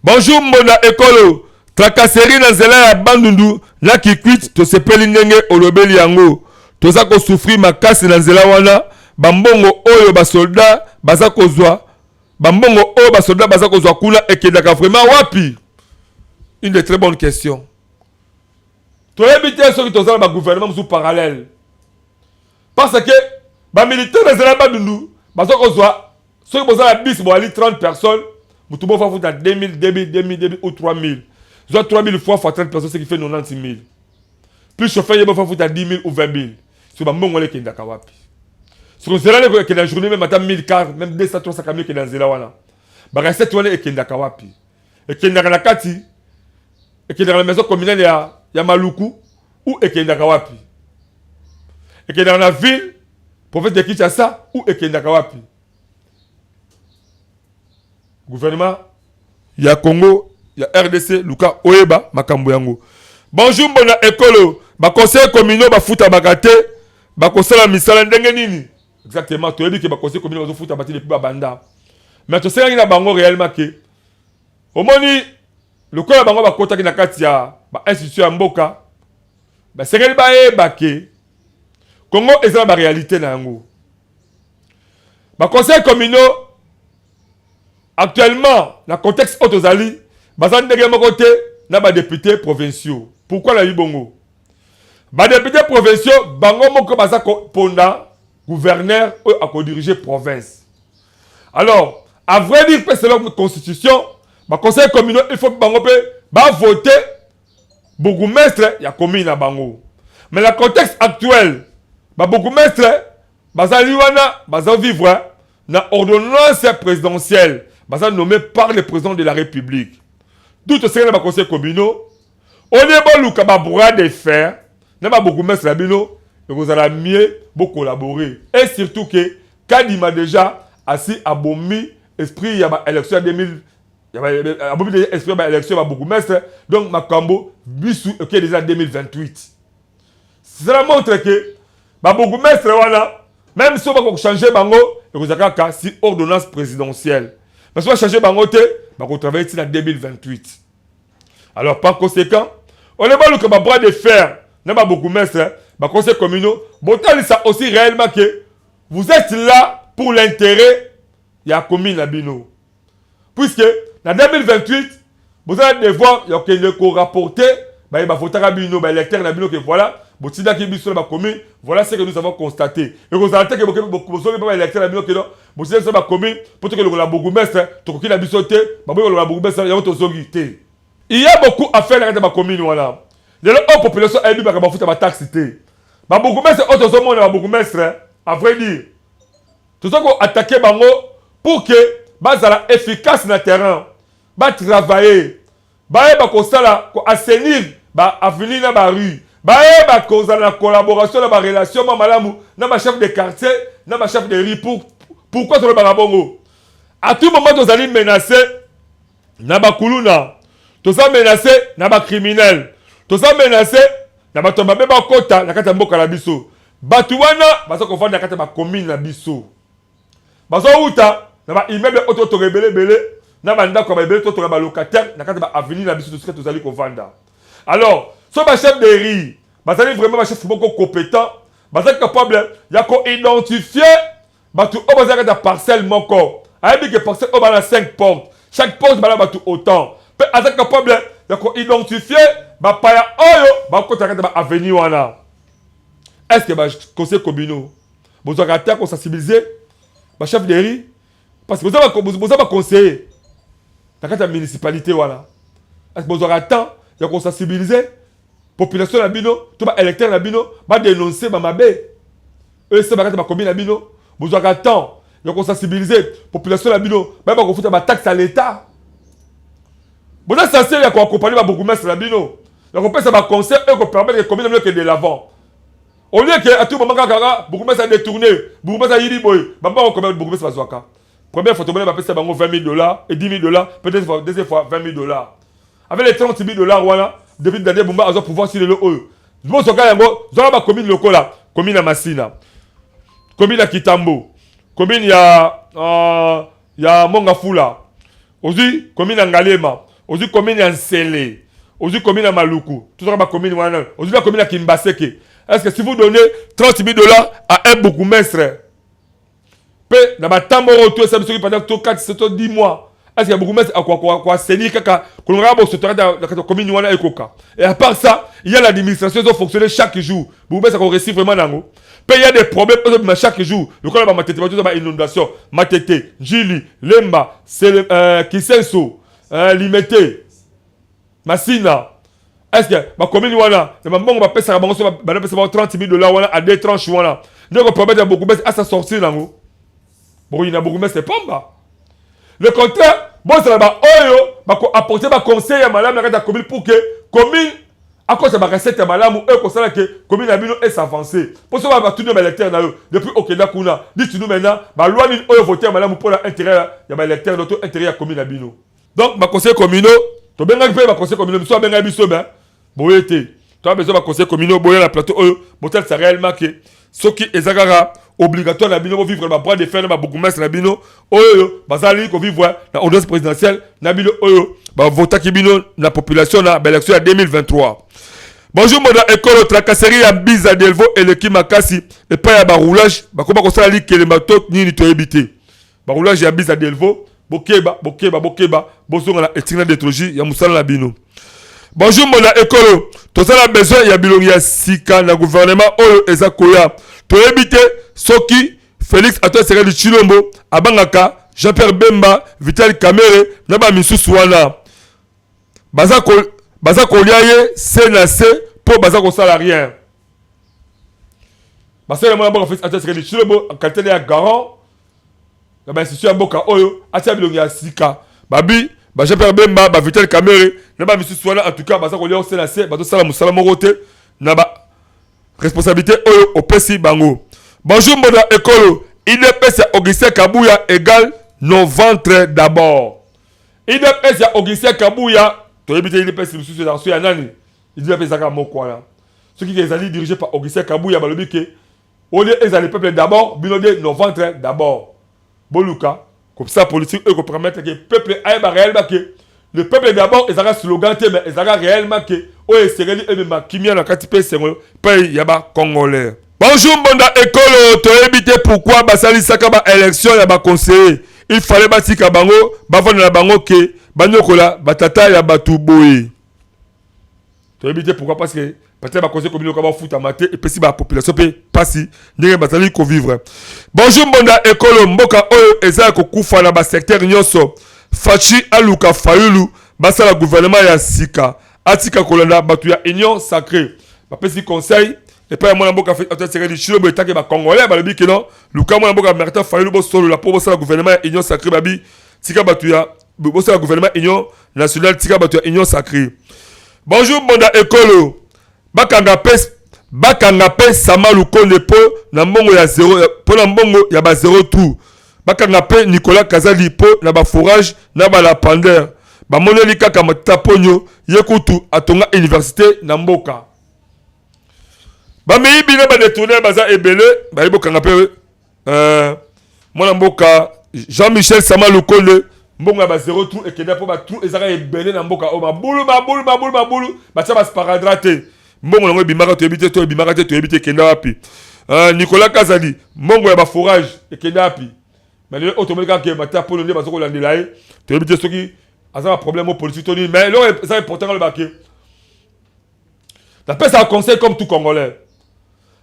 B: Bonjour Mbonda Ekolo tracasserie na nzela ya bandundu na kikwit to sepeli ndenge olobeli yango toza ko souffrir makasi na nzela wana bambongo oyo basoldat baza kozwa bambongo oyo basoldat baza kozwa kuna ekedaka vraiment wapi? Une de très bonne question. Toyebite ceux qui toza ba gouvernement sous parallèle. Parce que les militaires de la Bandundu, ceux qui ont la bis, 30 personnes, vous pouvez faire 2000, 2000 ou 3000. Ils ont 3000 fois 30 personnes, ce qui fait 96 000. Plus chauffeur, il faut faire 10 000 ou 20 000. C'est un bon moment qui est dans Kawapi. Si on sait que la journée, même à 1000 cars, même 200, 300 camions qui est dans Zelawana. Il reste 7 ans qui est dans Kawapi. Et qui est dans la Kati, et qui est dans la maison communale, il y a Maluku, ou et qui est dans Kawapi. Et qui est dans la ville, prophète de Kinshasa, ou et qui est dans Kawapi. Gouvernement, il y a Congo, il y a RDC, Luka Oeba, Makambo Yango. Bonjour, Mbona Ekolo. Ba conseil communal, ba futa bagate, ba conseil la misala ndenge nini. Exactement, tu as dit que ba conseil communal, ba futa bagate depuis ba banda. Mais tu sais qu'il y a bango réellement que, au moni, le corps bango ba kota ki na kati ya ba institution ya mboka, ba sengeli ba eba ke, Congo est la réalité na yango. Ba conseil communal, actuellement, dans le contexte Otozali, bazan ndenge moko te na ba députés provinciaux. Pourquoi la Libongo? Ba députés provinciaux, bango moko baza ponda gouverneur à diriger province. Alors, à vrai dire, selon la constitution, le conseil communal, il faut que bango ba voter bourgmestre ya commune à bango. Mais le contexte actuel, ba bourgmestre bazali wana baza vivre na ordonnance présidentielle, baza nommé par le président de la République. Tout ce qui est dans le conseil communal, on est bon le bras de fer, n'a pas beaucoup mettre la bino, et vous allez mieux beaucoup collaborer. Et surtout que Kadima déjà assis à Bomi, esprit il y a élection 2000, il y a Bomi esprit il y a élection beaucoup mettre, donc Makambo bisu qui est déjà 2028. Cela montre que ba bourgmestre wana même si on va changer bango et vous avez si ordonnance présidentielle mais si on va changer bango te ba ko travailler ici en 2028. Alors par conséquent on est pas le que ba bras de fer na ba bourgmestre ba conseil communaux botal ça aussi réellement que vous êtes là pour l'intérêt il y a commune la bino puisque en 2028 vous allez devoir rapporter bah il va voter à bino bah électeur na bino que voilà botinda qui biso la commune voilà ce que nous avons constaté et vous allez que beaucoup pas électeur na bino que non botinda sur la commune pour que le bourgmestre to ko la biso te bah le bourgmestre il y a autre zongité il y a beaucoup à faire dans la commune voilà de la population élu ba ba futa ba taxe te ba bourgmestre autre zo mona ba bourgmestre à vrai dire tout ça qu'on attaquer bango pour que bazala efficace na terrain ba travailler ba ko sala ko assainir ba avenir na ba rue ba ko sala collaboration na ba relation ma malamu na ba chef de quartier na ba chef de rue pourquoi to ba bongo à tout moment to allez menacer na ba kuluna to ça menacer na ba criminel to ça menacer na ba tomba ba kota na kata mboka la biso batu wana ba so ko vendre na kata ba commune na biso ba so uta na ba immeuble auto to rebele bele na banda ko ba bele to ba locataire na kata ba avenir na biso to ce que to allez ko vendre. Alors so ba chef de rue ba allez vraiment ba chef beaucoup compétent ba ça capable ya ko identifier ba tu o ba za parcelle moko ayebi que parcelle o ba na 5 portes chaque porte ba la ba tu autant pe asa capable ya ko identifier ba paya oyo ba ko ta ba avenir wana. Est-ce que ba conseil communaux vous avez été sensibiliser ba chef de rue parce que vous avez conseiller dans la municipalité voilà. Est-ce que vous aurez temps de sensibiliser population la bino tout ba électeur la bino ba dénoncer ba mabé eux c'est ba commune la bino vous aurez temps de sensibiliser population la bino ba ko foutre ba taxe à l'état. Vous êtes censé accompagner ba bourgmestre la bino la ko pesa ba conseil et ko permettre que commune que de l'avant. Au lieu que à tout moment quand bourgmestre a détourné bourgmestre a yiri boy ba ko commettre bourgmestre ba zwaka. Première fois, on va passer bango $20 et $10,000, peut-être deuxième fois $20. Avec les $30,000, voilà, depuis l'année, on va pouvoir sur le haut. Je pense que vous avez la commune locale, commune à Massina, commune à Kitambo, commune à Mongafula, aussi commune à Ngalema, aussi commune à Nsele, aussi commune à Maluku, tout ça, commune aussi la commune à Kimbaseke. Est-ce que si vous donnez $30,000 à un bourgmestre, dans ma temps retour ça me pendant 4 10 mois est-ce qu'il y a beaucoup de quoi saigner kaka qu'on aura se dans la commune wana ekoka et à part ça il y a l'administration qui fonctionne chaque jour beaucoup ça qu'on réussit vraiment nango il y a des problèmes chaque jour le cas matete tout ça inondation matete Jili Lemba Kisenso Limité Massina est-ce que ma commune wana ma bango ba pesa bango ba pesa $30,000 wana à des tranches wana ne ko promettre beaucoup à sa sortie nango. Bon, il y a beaucoup mais c'est pas bas. Le contraire, bon c'est là-bas, oyo, apporter ma conseil à madame la commune pour que commune, à cause de ma recette à madame ou eux, comme que commune a mis est s'avancer. Pour ça, on va tout nos électeurs depuis Okenda Kuna. Dites-nous maintenant, ma loi ni oyo voter à madame pour l'intérêt, il y a ma électeur, notre intérêt à commune à bino. Donc, ma conseil communaux, tu as bien gagné ma conseil communaux, tu as bien gagné ben. Bon, tu as besoin de ma conseil communaux, bon, la plateau, bon, c'est réellement que ce qui est obligatoire na bino vivre ba bras de fer na bourgmestre na bino oyo bazali ko vivre na audience présidentielle na bino oyo ba voter ki bino na population na élection ya 2023. Bonjour moda école tracasserie ya Biza Delvo et le Kimakasi et pas ya ba roulage ba ko ba ko sala li kelemba tot ni to ebité ba roulage ya Biza Delvo bokeba bosonga na etina d'étrogie ya musala na bino. Bonjour moda école to sala besoin ya bilongi ya sika na gouvernement oyo ezakoya to ebité Soki, Félix Antoine Sekedi Chilombo, Abangaka, Jean-Pierre Bemba, Vital Kamere, Naba Misusu wana. Bazako liaye, CNAC, pour Bazako salarien. Basé le monde Félix Antoine Sekedi Chilombo, en qualité de garant, Naba institution Boka Oyo, Atia Bilongi ya Sika. Babi, Jean-Pierre Bemba, Vital Kamere, Naba Misusu wana, en tout cas, Bazako liaye, CNAC, Bato Salamou Salamorote, Naba responsabilité Oyo, au Pessi Bango. Bonjour, mon écolo. IDPS Augustin Kabouya égale nos ventres d'abord. IDPS Augustin Kabouya, tu as évité IDPS sous la nani. IDPS Zaka Mokwana. Ce qui est dirigé par Augustin Kabouya, Balobike, Au lieu ils le peuple d'abord, binodé nos ventres d'abord. Boluka, comme ça politique eux permettre que le peuple aille réellement que le peuple d'abord ils ont slogan mais ils ont réellement que eux c'est eux même qui vient dans katipe c'est pays yaba congolais. Bonjour Mbonda école, tu as évité pourquoi basali sakaba élection yaba conseiller. Il fallait batika bango, bavona na bango ke banyokola batata ya batu boye. Tu as évité pourquoi parce que peut-être ma conseil communal va foutre à mater et puis si la population peut passer n'est batali ko vivre. Bonjour Mbonda école mboka oyo eza ko kufa na ba secteur nyonso. Fachi aluka fayulu basa la gouvernement ya sika. Atika kolanda batu ya union sacrée. Ba pesi conseil et pas moi mboka fait attirer du chilo betake ba congolais ba le biki non. Luka moi mboka Martin fayulu bo solo la pour la gouvernement ya union sacrée babi tika batu ya bo la gouvernement union nationale tika batu ya union sacrée. Bonjour Mbonda école. Bakanga pe sama lukonde po na mbongo ya 0 po na mbongo ya ba 0 tout. Bakanga pe Nicolas Kazali po na ba forage na ba lapandeur. Ba moneli kaka mataponyo yekutu atonga université na mboka. Ba meyibi na ba détourner baza ebele ba ibo kanga pe mwana mboka Jean-Michel Sama Lukonde mbongo ya ba 0 tout ekenda po ba tout ezaka ebele na mboka o mabulu ba tia ba sparadrate. Mbongo nango bimaka to ebite to bimaka te to ebite kenda wapi. Nicolas Kazali mbongo ya ba forage ekenda wapi. Mais le automatique que mata pour le bazo ko landela e to ebite soki aza un problème politique toni mais là c'est important le baquet. La paix c'est un conseil comme tout congolais.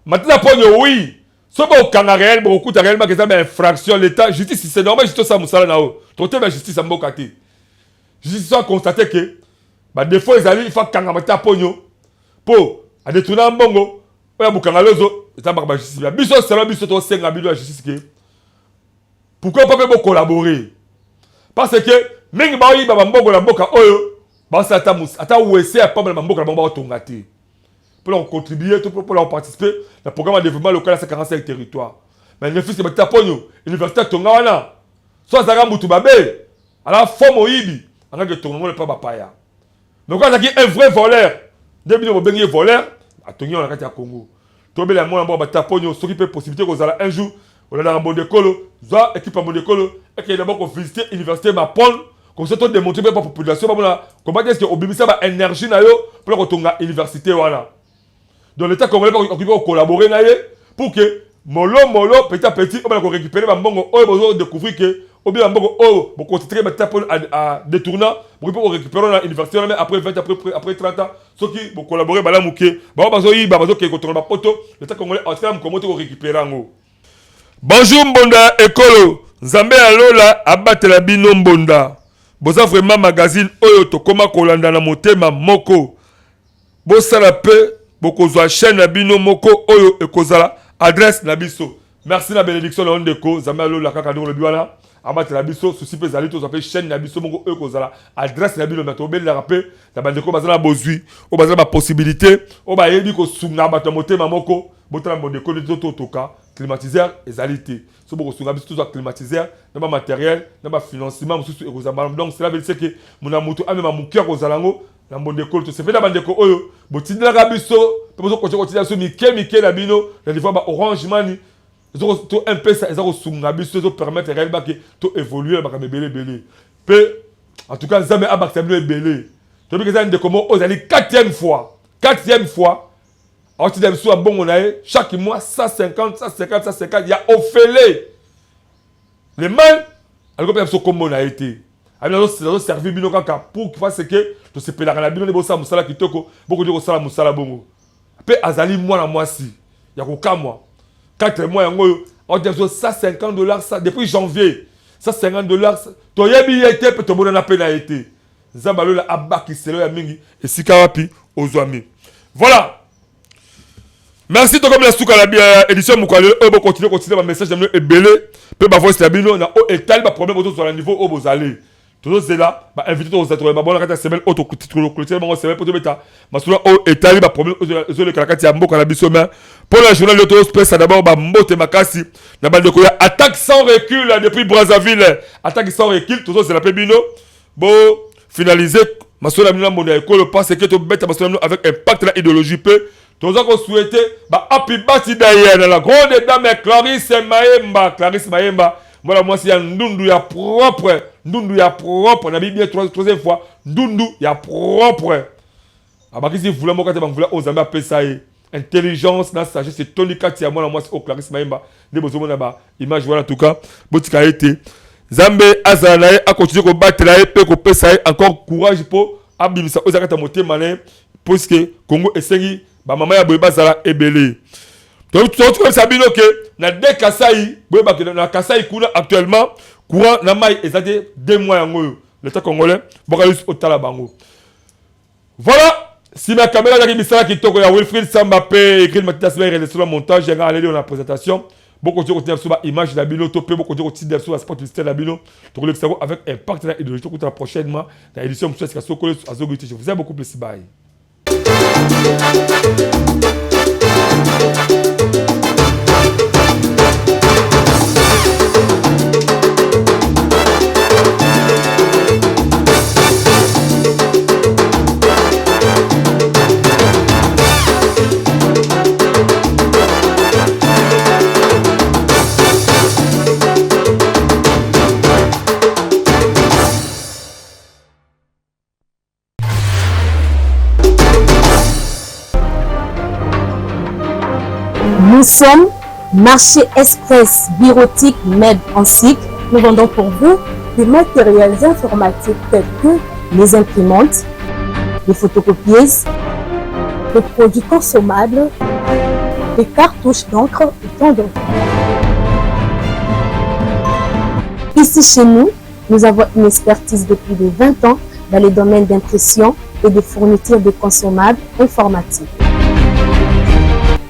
B: Maintenant pour oui, so ba okanga réel beaucoup ta réellement que ça mais infraction l'état justice c'est normal justice ça musala nao. Toté ba justice mboka te. Justice a constaté que ba défaut ils allaient il faut kanga mata ponyo. Po a détourner mbongo oya bukanga lozo eta ba justice ya biso sala biso to senga bido la justice ke pourquoi pas peut collaborer parce que mingi ba yi ba mbongo la mboka oyo ba sa ata wese a pas ba mboka la mboka tongati pour leur contribuer tout pour leur participer le programme de développement local à 45 territoires mais le fils de bata ponyo université tonga wana so zaka mutu babe ala forme oyibi anga que tonga le pas ba paya donc quand il un vrai voleur depuis le bengi voleur atongi on a Congo tomber la moi bata ponyo ce qui peut possibilité qu'on a un jour on a dans Mbondekolo za équipe Mbondekolo et qu'il d'abord qu'on visiter université Mapon comme ça tout démontrer pour la population comment est-ce que obimisa ba énergie na yo pour que tonga université wana donc l'état congolais va collaborer na ye pour que molo petit à petit on va récupérer ba mbongo oyo besoin découvrir que ou bien mbongo oyo pour concentrer ba tapon à détournant pour récupérer la université mais après 20 après 30 ans ceux qui vont collaborer ba la muké ba bazo yi ba bazo qui contrôler ba poto l'état congolais en train comment te récupérer ngo. Bonjour Mbonda écolo Nzambe alola abatela bino Mbonda boza vraiment magazine oyo to koma kolanda na motema moko bosala pe bokozwa chaîne na bino moko oyo ekozala adresse na biso. Merci la bénédiction na ndeko Nzambe alola kaka ndo le biwana abatela biso souci pe zali to za pe chaîne na biso moko oyo ekozala adresse na bino bato beli la rapé na bandeko bazala bozwi o bazala ba possibilité o ba yebi ko sunga bato motema moko botala Mbondeko to toka climatiseur ezalité so boko sunga biso to climatiseur na ba matériel na ba financement mususu ekozala donc cela veut dire que mona mutu amema mukia kozalango na Mbondeko to se fait na bandeko oyo botindela biso pe bozo kotina so mike na bino na niveau ba Orange Money to un peu ça ezako sunga biso to permettre réellement que to évoluer ba belé pe en tout cas Nzambe abakta bino belé to bi que ça ndeko mo ozali quatrième fois alors tu dis à bon on a chaque mois 150 il y a offélé les mal alors que personne comme on a été alors c'est servi bino kaka pour qu'il fasse que to se pela la bino ne bossa musala kitoko beaucoup de kosala musala bongo pe azali moi na moi si ya ko kamwa 4 mois yango on dit $150 ça depuis janvier $150 to yebi été pe to bona pe na été Zambalo la abaki selo ya mingi et sikawapi ozwami voilà. Merci to comme la souka la édition mukale on continuer ma message de e belé pe ba voice la bino na o etal ba problème auto sur le niveau au bozalé tout c'est là ba inviter to za ba bona kata semaine auto clôture bango semaine pour to beta masula o etal ba problème zo le kalakati ya mboka na biso mais pour la journée de to space d'abord ba mbote makasi na ba ndeko ya attaque sans recul depuis Brazzaville attaque sans recul tout c'est la pe bino bo finaliser masula bino Mbonda école parce que to beta masula avec impact la idéologie pe Tous qu'on souhaité, bah, happy birthday dans la grande dame Clarisse Maemba. Voilà, moi, c'est un ndundu ya propre. Ndundu ya propre. On a bien troisième fois. Ndundu ya propre. Ah, bah, qu'est-ce que vous voulez, moi, quand vous voulez, aux amis, appeler ça, intelligence, na sagesse, c'est Tony Katia, moi, c'est au Clarisse Maemba. Des beaux hommes là-bas. Image, voilà, en tout cas. Botika a été. Zambe, Azanae, a continué à battre là, et peut ça, encore courage pour abimisa, aux arrêts à monter, mané, parce que Congo est sérieux. Ba maman ya boyeba zala ebele. Donc tu comme ça bino que na de Kasai, boyeba que na Kasai kuna actuellement courant na mai ezade 2 mois yango l'état congolais bokalus otala bango. Voilà, si ma caméra d'arrive misala kitoko ya Wilfried Samba pe écrit Mathias Meyer sur le montage, j'ai allé dans la présentation. Beaucoup de continuer sur l'image de la bino, topé beaucoup de continuer sur la sport publicitaire de la bino. Donc le cerveau avec un partenaire idéologique pour la prochainement dans l'édition de Monsieur Sokolo à Zogiti. Je vous aime beaucoup plus bye.
A: Nous sommes Marché Express Bureautique Med en cycle. Nous vendons pour vous des matériels informatiques tels que les imprimantes, les photocopieuses, les produits consommables, les cartouches d'encre et tant d'autres. Ici chez nous, nous avons une expertise de plus de 20 ans dans les domaines d'impression et de fourniture de consommables informatiques.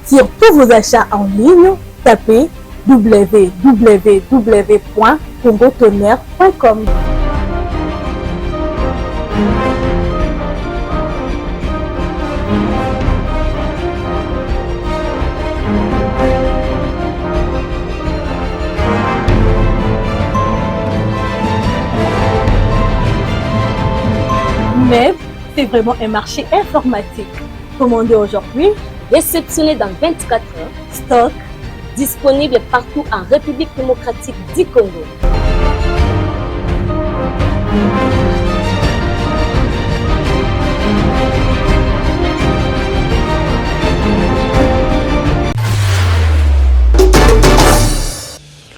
A: Sur tous vos achats en ligne, tapez www.congotonnerre.com.
H: Mais c'est vraiment un marché informatique. Commandez aujourd'hui, réceptionné dans 24 heures, stock disponible partout en République démocratique du Congo.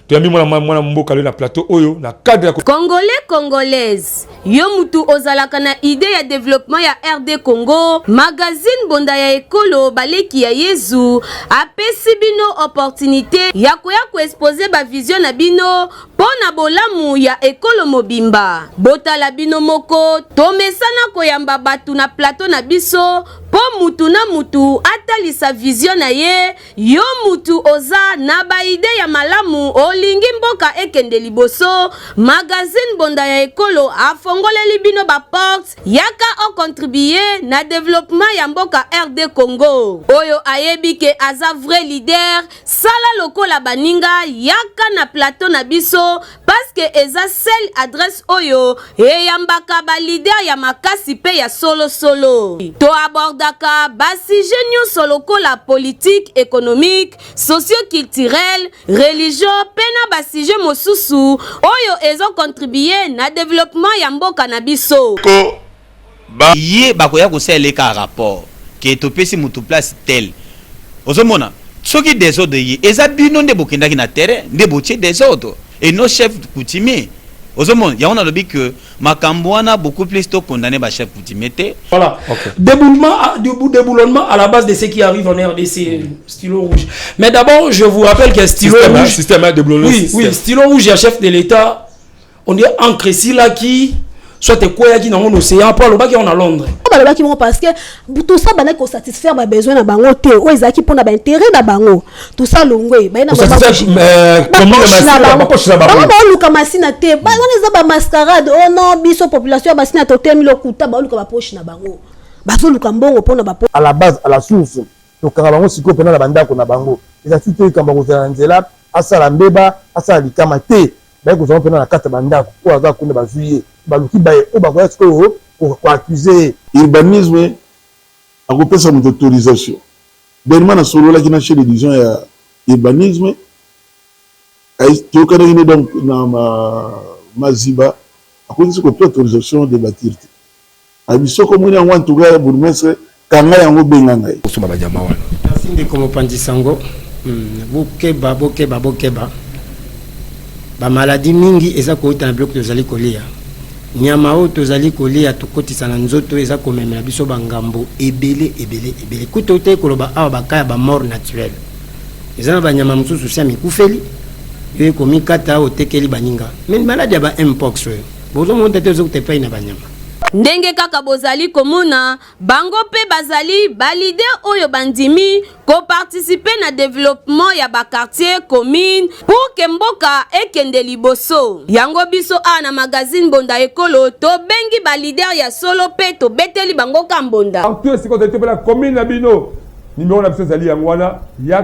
B: Tu as mis mon mboka na plateau oyo na cadre
I: Congolais congolaise yo mutu ozalaka na idée ya développement ya RD Congo magazine bonda ya ekolo baleki ya Yezu apesi bino opportunité ya koya ko exposer ba vision na bino pona bolamu ya ekolo mobimba botala bino moko tomesana koyamba batu na plateau na biso po mutu na mutu atalisa vision na ye yo mutu oza na ba idée ya malamu olingi mboka ekende liboso magazine bonda ya ekolo afongoleli bino ba porte yaka o contribuer na développement ya mboka RD Congo oyo ayebi ke aza vrai leader sala lokola baninga yaka na plateau na biso parce que eza seule adresse oyo eyambaka ba leader ya makasi pe ya solo to abordaka basi nyonso lokola politique économique socio-culturel religion pena basije mosusu oyo ezo contribuer na développement ya mboka na biso
J: ye bakoya koseleka rapport ke topesi mutu place tel ozomona soki désordre ye eza bino nde bokendaki na terrain nde botie désordre et nos chefs coutumiers ozomona ya on a lobi que makambo wana beaucoup plus to condamné ba chef coutumier te
K: voilà okay. Déboulonnement à la base de ce qui arrive en RDC stylo rouge mais d'abord je vous rappelle que stylo rouge
B: système de déboulonnement
K: oui stylo rouge ya chef de l'état on est ancré si là qui soit quoi qui dans l'océan pour le bac on a Londres
L: parce que tout ça banane ko satisfaire ba besoin na bango te o ezaki pona ba intérêt na bango tout ça longwe ba na ba
B: comment
L: ba luka masina te ba wana ba mascarade oh non biso population ba masina to temi lokuta ba luka ba poche na bango ba zo luka mbongo pona ba
M: à la base à la source to kanga bango siko pena na bandako na bango ezaki te kamba ko zela nzela asala mbeba asala likama te ba ko zo pena na kata bandako ko aza kuna ba zuye baluki baye o ba ko pour accuser
D: urbanisme a repris son autorisation
N: dernièrement na solo là qui na chez les disons ya urbanisme tu connais donc na maziba à cause de cette autorisation de bâtir abiso comme on en tout cas bourgmestre kanga yango benganga
O: kusuma banyama wana
P: merci ndeko Pandisango bokeba ba maladie mingi eza koita na bloc tozali kolia nyama o tozali kolia tokotisa na nzoto eza komemela biso bangambo ebele kuto te koloba awa bakaya ba mort naturel eza na banyama mosusu sia mikufeli yo komikata otekeli baninga mais maladie ya ba mpox bozo monte te ozokutepai na banyama
I: ndenge kaka bozali komona bango pe bazali balide oyo bandimi ko participer na développement ya ba quartier commune pour que mboka ekende liboso yango biso a na magazine Bonda Ekolo to bengi ba leader ya solo pe to beteli bango kambonda
B: partout c'est quand la commune na bino numéro na biso zali yangwana ya